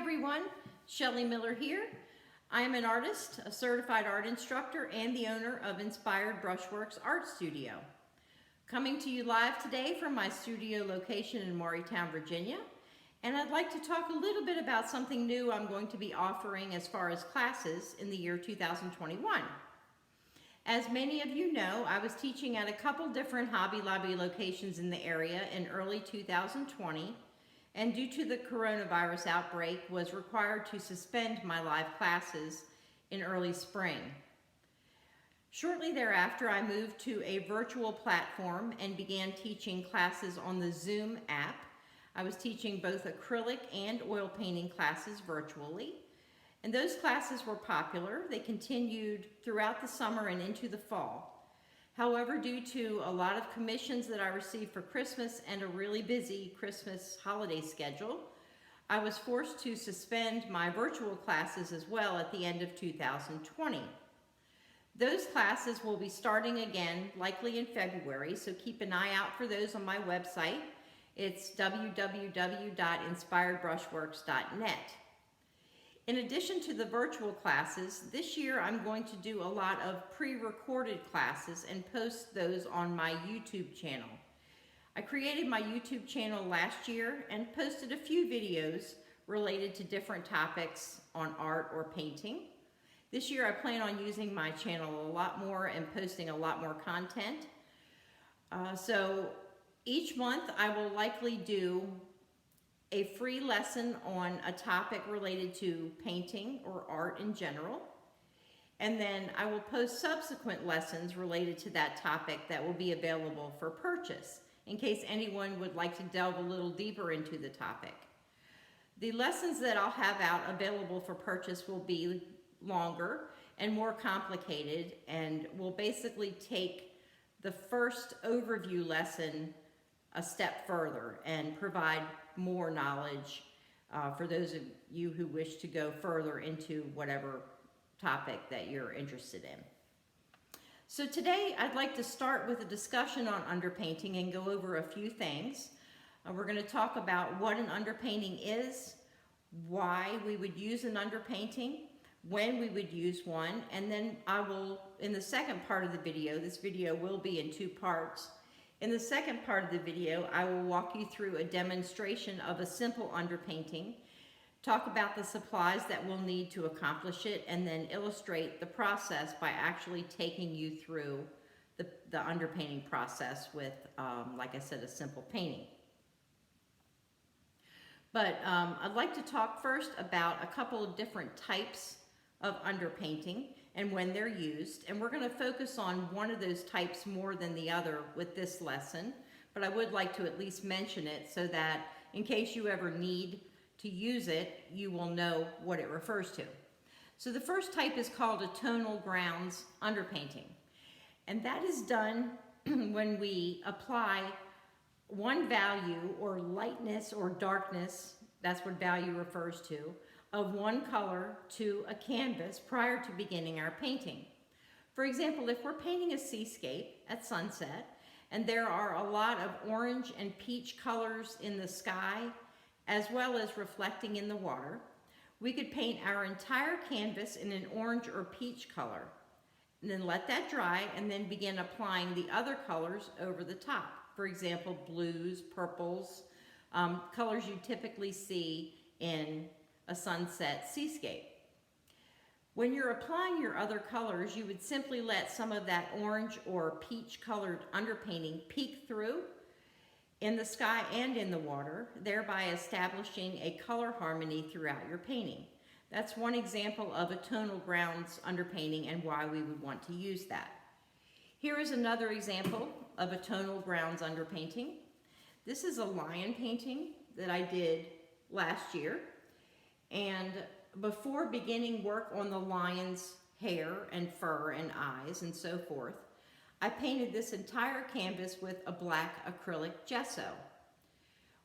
everyone, Shelly Miller here. I am an artist, a certified art instructor, and the owner of Inspired Brushworks Art Studio. Coming to you live today from my studio location in Morristown, Virginia. And I'd like to talk a little bit about something new I'm going to be offering as far as classes in the year 2021. As many of you know, I was teaching at a couple different Hobby Lobby locations in the area in early 2020, and due to the coronavirus outbreak, was required to suspend my live classes in early spring. Shortly thereafter, I moved to a virtual platform and began teaching classes on the Zoom app. I was teaching both acrylic and oil painting classes virtually, and those classes were popular. They continued throughout the summer and into the fall. However, due to a lot of commissions that I received for Christmas and a really busy Christmas holiday schedule, I was forced to suspend my virtual classes as well at the end of 2020. Those classes will be starting again, likely in February, so keep an eye out for those on my website. It's www.inspiredbrushworks.net. In addition to the virtual classes, this year I'm going to do a lot of pre-recorded classes and post those on my YouTube channel. I created my YouTube channel last year and posted a few videos related to different topics on art or painting. This year I plan on using my channel a lot more and posting a lot more content. So each month I will likely do a free lesson on a topic related to painting or art in general. And then I will post subsequent lessons related to that topic that will be available for purchase in case anyone would like to delve a little deeper into the topic. The lessons that I'll have out available for purchase will be longer and more complicated, and will basically take the first overview lesson a step further and provide more knowledge for those of you who wish to go further into whatever topic that you're interested in. So today I'd like to start with a discussion on underpainting and go over a few things. We're going to talk about what an underpainting is, why we would use an underpainting, when we would use one, and then I will, in the second part of the video, this video will be in two parts. In the second part of the video, I will walk you through a demonstration of a simple underpainting, talk about the supplies that we'll need to accomplish it, and then illustrate the process by actually taking you through the underpainting process with, like I said, a simple painting. But I'd like to talk first about a couple of different types of underpainting and when they're used, and we're going to focus on one of those types more than the other with this lesson, but I would like to at least mention it so that in case you ever need to use it, you will know what it refers to. So the first type is called a Tonal Grounds underpainting, and that is done when we apply one value or lightness or darkness, that's what value refers to, of one color to a canvas prior to beginning our painting. For example, if we're painting a seascape at sunset and there are a lot of orange and peach colors in the sky as well as reflecting in the water, we could paint our entire canvas in an orange or peach color and then let that dry and then begin applying the other colors over the top. For example, blues, purples, colors you typically see in a sunset seascape. When you're applying your other colors, you would simply let some of that orange or peach colored underpainting peek through in the sky and in the water, thereby establishing a color harmony throughout your painting. That's one example of a tonal grounds underpainting and why we would want to use that. Here is another example of a tonal grounds underpainting. This is a lion painting that I did last year. And before beginning work on the lion's hair and fur and eyes and so forth, I painted this entire canvas with a black acrylic gesso.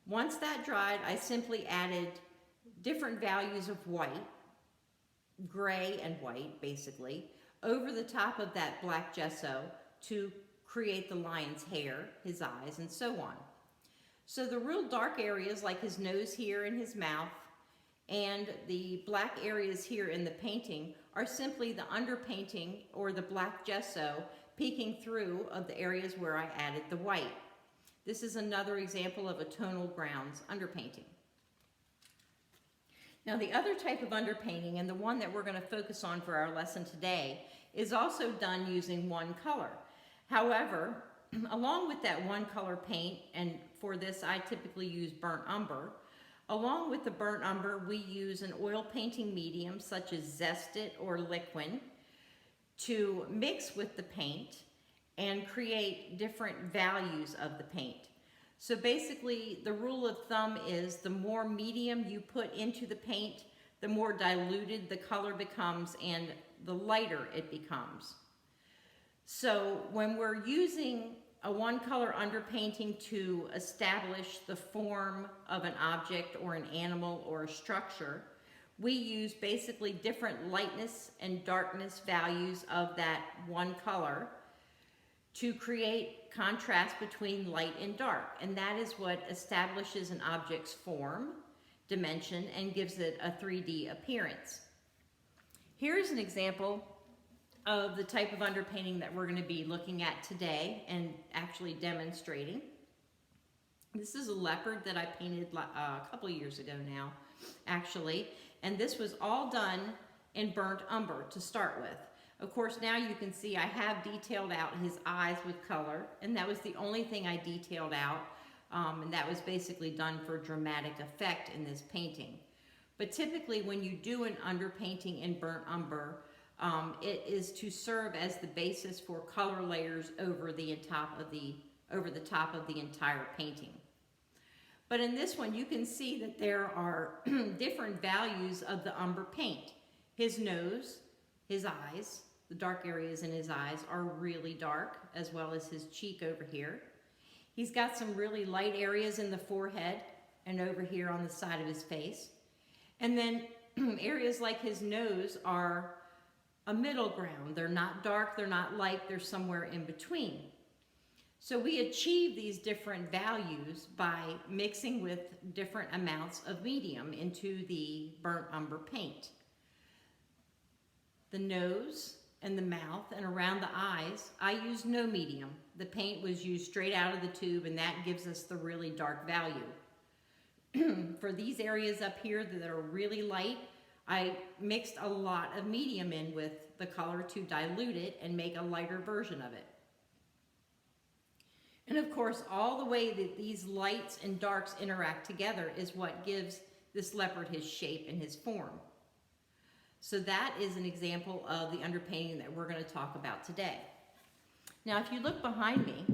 Once that dried, I simply added different values of white, gray and white basically, over the top of that black gesso to create the lion's hair, his eyes, and so on. So the real dark areas like his nose here and his mouth and the black areas here in the painting are simply the underpainting or the black gesso peeking through of the areas where I added the white. This is another example of a tonal grounds underpainting. Now the other type of underpainting, and the one that we're going to focus on for our lesson today, is also done using one color. However, along with that one color paint, and for this I typically use burnt umber, along with the burnt umber we use an oil painting medium such as Zest-It or Liquin to mix with the paint and create different values of the paint. So basically the rule of thumb is the more medium you put into the paint, the more diluted the color becomes and the lighter it becomes. So when we're using a one color underpainting to establish the form of an object or an animal or a structure, we use basically different lightness and darkness values of that one color to create contrast between light and dark. And that is what establishes an object's form, dimension, and gives it a 3D appearance. Here's an example of the type of underpainting that we're going to be looking at today and actually demonstrating. This is a leopard that I painted a couple years ago now, actually. And this was all done in burnt umber to start with. Of course, now you can see I have detailed out his eyes with color, and that was the only thing I detailed out, and that was basically done for dramatic effect in this painting. But typically when you do an underpainting in burnt umber, it is to serve as the basis for color layers over the top of the entire painting. But in this one, you can see that there are different values of the umber paint. His nose, his eyes, the dark areas in his eyes are really dark, as well as his cheek over here. He's got some really light areas in the forehead and over here on the side of his face. And then areas like his nose are a middle ground. They're not dark, they're not light, they're somewhere in between. So we achieve these different values by mixing with different amounts of medium into the burnt umber paint. The nose and the mouth and around the eyes, I used no medium. The paint was used straight out of the tube, and that gives us the really dark value. For these areas up here that are really light, I mixed a lot of medium in with the color to dilute it and make a lighter version of it. And of course, all the way that these lights and darks interact together is what gives this leopard his shape and his form. So that is an example of the underpainting that we're going to talk about today. Now, if you look behind me,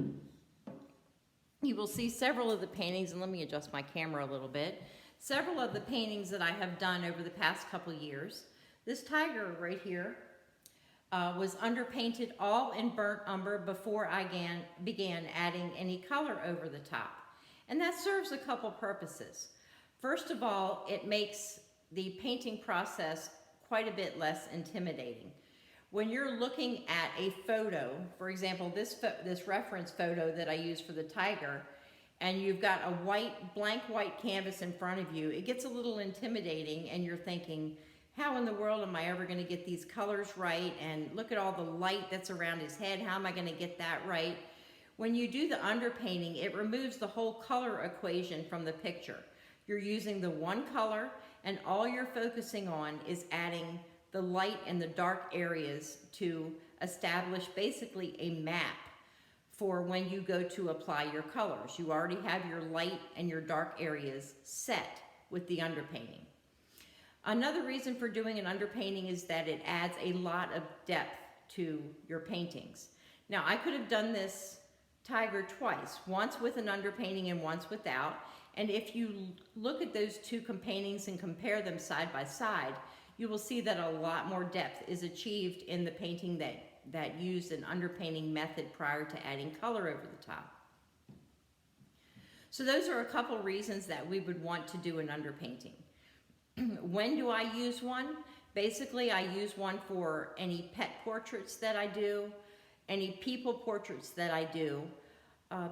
you will see several of the paintings, and let me adjust my camera a little bit. Several of the paintings that I have done over the past couple years. This tiger right here was underpainted all in burnt umber before I began adding any color over the top. And that serves a couple purposes. First of all, it makes the painting process quite a bit less intimidating. When you're looking at a photo, for example, this reference photo that I used for the tiger, and you've got a blank white canvas in front of you, it gets a little intimidating, and you're thinking, how in the world am I ever going to get these colors right? And look at all the light that's around his head. How am I going to get that right? When you do the underpainting, it removes the whole color equation from the picture. You're using the one color, and all you're focusing on is adding the light and the dark areas to establish basically a map for when you go to apply your colors. You already have your light and your dark areas set with the underpainting. Another reason for doing an underpainting is that it adds a lot of depth to your paintings. Now, I could have done this tiger twice, once with an underpainting and once without. And if you look at those two paintings and compare them side by side, you will see that a lot more depth is achieved in the painting that used an underpainting method prior to adding color over the top. So those are a couple reasons that we would want to do an underpainting. When do I use one? Basically, I use one for any pet portraits that I do, any people portraits that I do.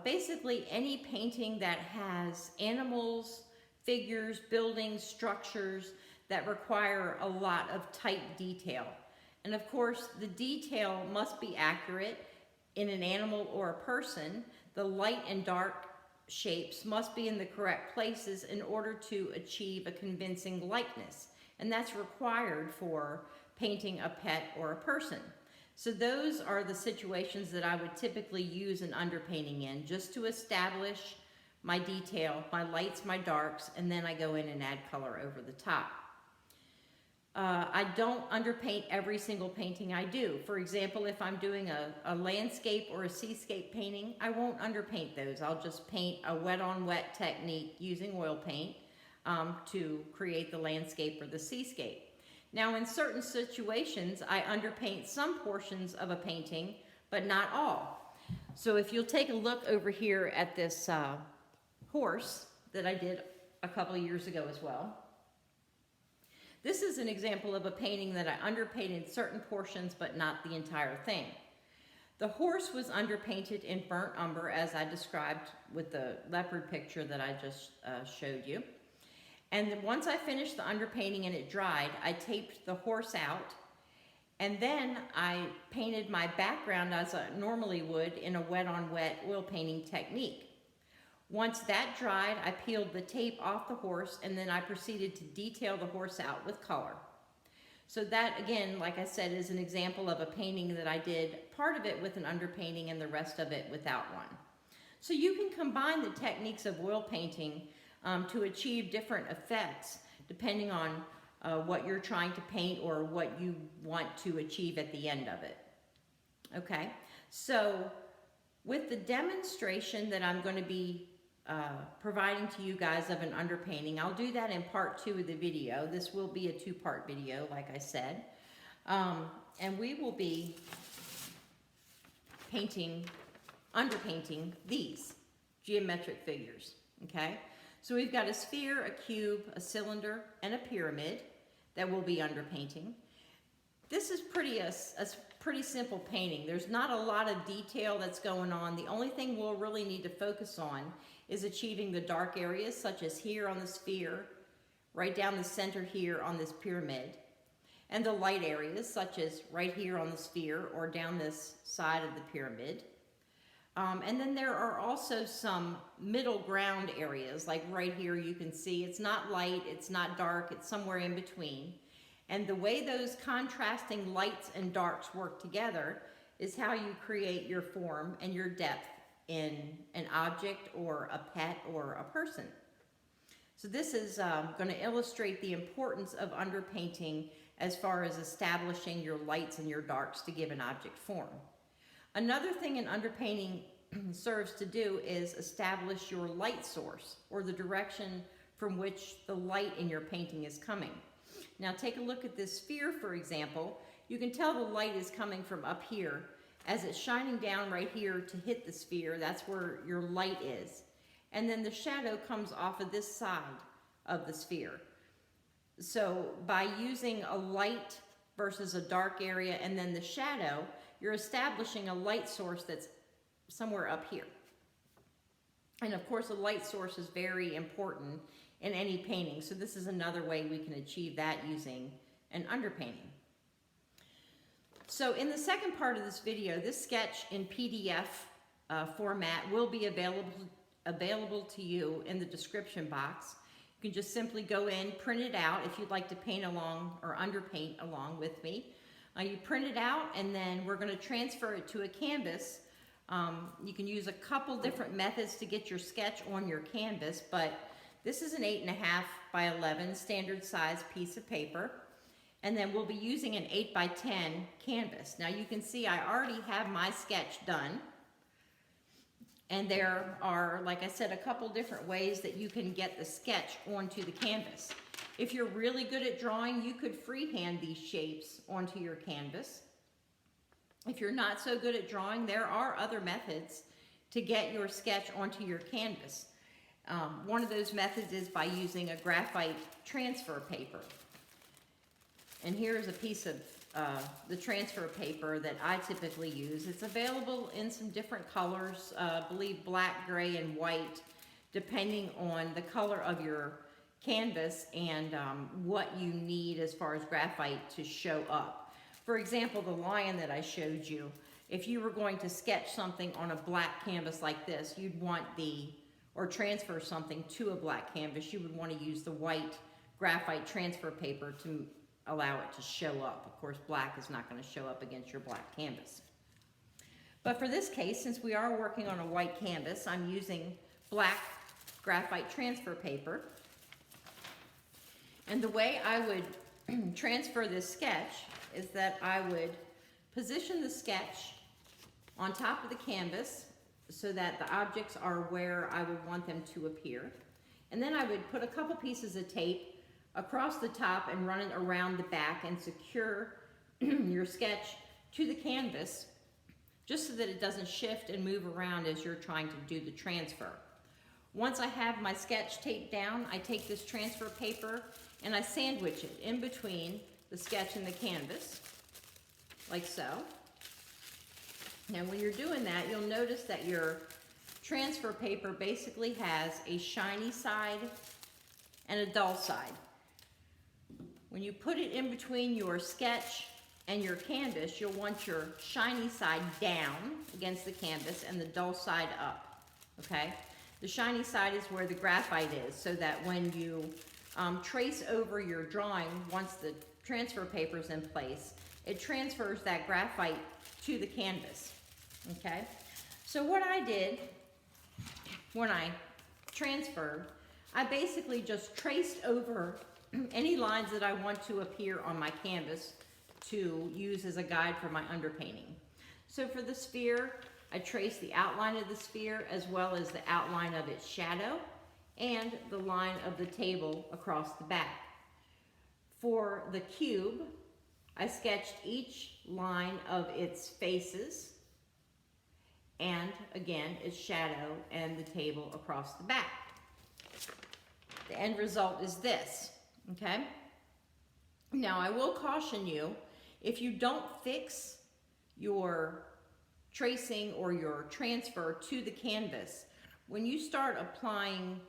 Basically, any painting that has animals, figures, buildings, structures that require a lot of tight detail. And of course, the detail must be accurate in an animal or a person. The light and dark shapes must be in the correct places in order to achieve a convincing likeness. And that's required for painting a pet or a person. So those are the situations that I would typically use an underpainting in, just to establish my detail, my lights, my darks, and then I go in and add color over the top. I don't underpaint every single painting I do. For example, if I'm doing a landscape or a seascape painting, I won't underpaint those. I'll just paint a wet on wet technique using oil paint to create the landscape or the seascape. Now, in certain situations, I underpaint some portions of a painting, but not all. So if you'll take a look over here at this horse that I did a couple of years ago as well. This is an example of a painting that I underpainted certain portions, but not the entire thing. The horse was underpainted in burnt umber, as I described with the leopard picture that I just showed you. And then once I finished the underpainting and it dried, I taped the horse out, and then I painted my background as I normally would in a wet on wet oil painting technique. Once that dried, I peeled the tape off the horse, and then I proceeded to detail the horse out with color. So that, again, like I said, is an example of a painting that I did part of it with an underpainting and the rest of it without one. So you can combine the techniques of oil painting to achieve different effects depending on what you're trying to paint or what you want to achieve at the end of it. Okay, so with the demonstration that I'm going to be providing to you guys of an underpainting, I'll do that in part 2 of the video. This will be a 2-part video, like I said. And we will be underpainting these geometric figures, okay? So we've got a sphere, a cube, a cylinder, and a pyramid that we'll be underpainting. This is a pretty simple painting. There's not a lot of detail that's going on. The only thing we'll really need to focus on is achieving the dark areas, such as here on the sphere, right down the center here on this pyramid, and the light areas, such as right here on the sphere or down this side of the pyramid. And then there are also some middle ground areas, like right here you can see it's not light, it's not dark, it's somewhere in between. And the way those contrasting lights and darks work together is how you create your form and your depth in an object or a pet or a person. So this is going to illustrate the importance of underpainting as far as establishing your lights and your darks to give an object form. Another thing an underpainting serves to do is establish your light source, or the direction from which the light in your painting is coming. Now take a look at this sphere, for example. You can tell the light is coming from up here. As it's shining down right here to hit the sphere, that's where your light is. And then the shadow comes off of this side of the sphere. So by using a light versus a dark area and then the shadow, you're establishing a light source that's somewhere up here. And of course, a light source is very important in any painting. So this is another way we can achieve that using an underpainting. So in the second part of this video, this sketch in PDF format will be available to you in the description box. You can just simply go in, print it out if you'd like to paint along or underpaint along with me. You print it out, and then we're going to transfer it to a canvas. You can use a couple different methods to get your sketch on your canvas, but this is an 8.5 by 11 standard size piece of paper. And then we'll be using an 8 by 10 canvas. Now you can see I already have my sketch done. And there are, like I said, a couple different ways that you can get the sketch onto the canvas. If you're really good at drawing, you could freehand these shapes onto your canvas. If you're not so good at drawing, there are other methods to get your sketch onto your canvas. One of those methods is by using a graphite transfer paper. And here's a piece of the transfer paper that I typically use. It's available in some different colors, I believe black, gray, and white, depending on the color of your canvas and what you need as far as graphite to show up. For example, the lion that I showed you, if you were going to sketch something on a black canvas like this, you'd want or transfer something to a black canvas, you would want to use the white graphite transfer paper to allow it to show up. Of course, black is not going to show up against your black canvas. But for this case, since we are working on a white canvas, I'm using black graphite transfer paper. And the way I would transfer this sketch is that I would position the sketch on top of the canvas so that the objects are where I would want them to appear. And then I would put a couple pieces of tape across the top and run it around the back and secure your sketch to the canvas just so that it doesn't shift and move around as you're trying to do the transfer. Once I have my sketch taped down, I take this transfer paper and I sandwich it in between the sketch and the canvas, like so. Now when you're doing that, you'll notice that your transfer paper basically has a shiny side and a dull side. When you put it in between your sketch and your canvas, you'll want your shiny side down against the canvas and the dull side up, okay? The shiny side is where the graphite is, so that when you trace over your drawing, once the transfer paper is in place, it transfers that graphite to the canvas, okay? So what I did when I transferred, I basically just traced over any lines that I want to appear on my canvas to use as a guide for my underpainting. So for the sphere, I traced the outline of the sphere as well as the outline of its shadow and the line of the table across the back. For the cube, I sketched each line of its faces and again its shadow and the table across the back. The end result is this, okay? Now I will caution you, if you don't fix your tracing or your transfer to the canvas, when you start applying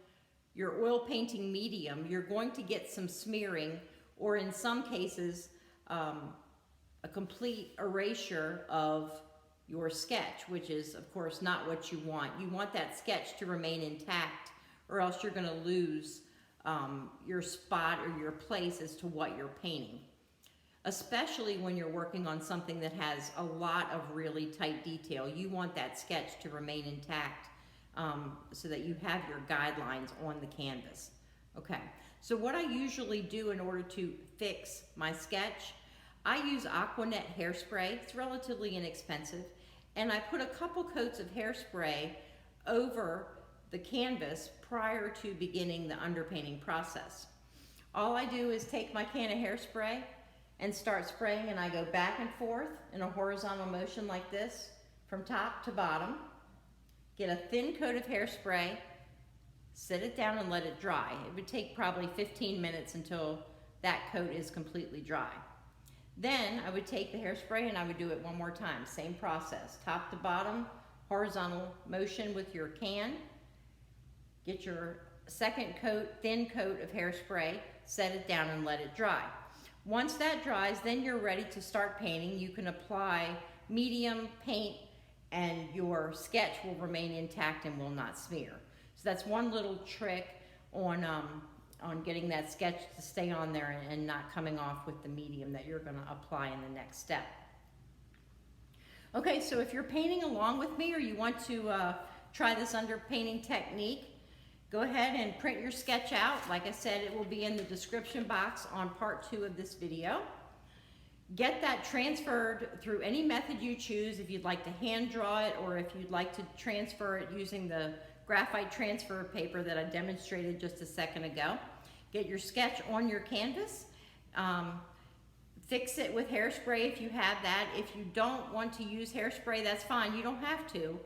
your oil painting medium, you're going to get some smearing, or in some cases, a complete erasure of your sketch, which is of course not what you want. You want that sketch to remain intact, or else you're going to lose your spot or your place as to what you're painting. Especially when you're working on something that has a lot of really tight detail. You want that sketch to remain intact so that you have your guidelines on the canvas. Okay, so what I usually do in order to fix my sketch, I use Aquanet hairspray. It's relatively inexpensive, and I put a couple coats of hairspray over the canvas prior to beginning the underpainting process. All I do is take my can of hairspray and start spraying, and I go back and forth in a horizontal motion like this from top to bottom. Get a thin coat of hairspray, sit it down and let it dry. It would take probably 15 minutes until that coat is completely dry. Then I would take the hairspray and I would do it one more time. Same process, top to bottom, horizontal motion with your can. Get your second coat, thin coat of hairspray, set it down and let it dry. Once that dries, then you're ready to start painting. You can apply medium paint and your sketch will remain intact and will not smear. So that's one little trick on getting that sketch to stay on there and not coming off with the medium that you're going to apply in the next step. Okay, so if you're painting along with me or you want to try this underpainting technique, go ahead and print your sketch out. Like I said, it will be in the description box on part 2 of this video. Get that transferred through any method you choose, if you'd like to hand draw it or if you'd like to transfer it using the graphite transfer paper that I demonstrated just a second ago. Get your sketch on your canvas. Fix it with hairspray if you have that. If you don't want to use hairspray, that's fine. You don't have to.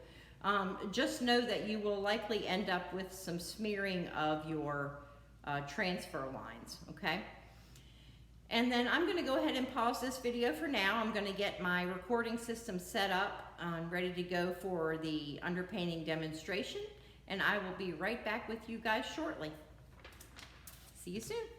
Just know that you will likely end up with some smearing of your transfer lines, okay? And then I'm going to go ahead and pause this video for now. I'm going to get my recording system set up and ready to go for the underpainting demonstration, and I will be right back with you guys shortly. See you soon.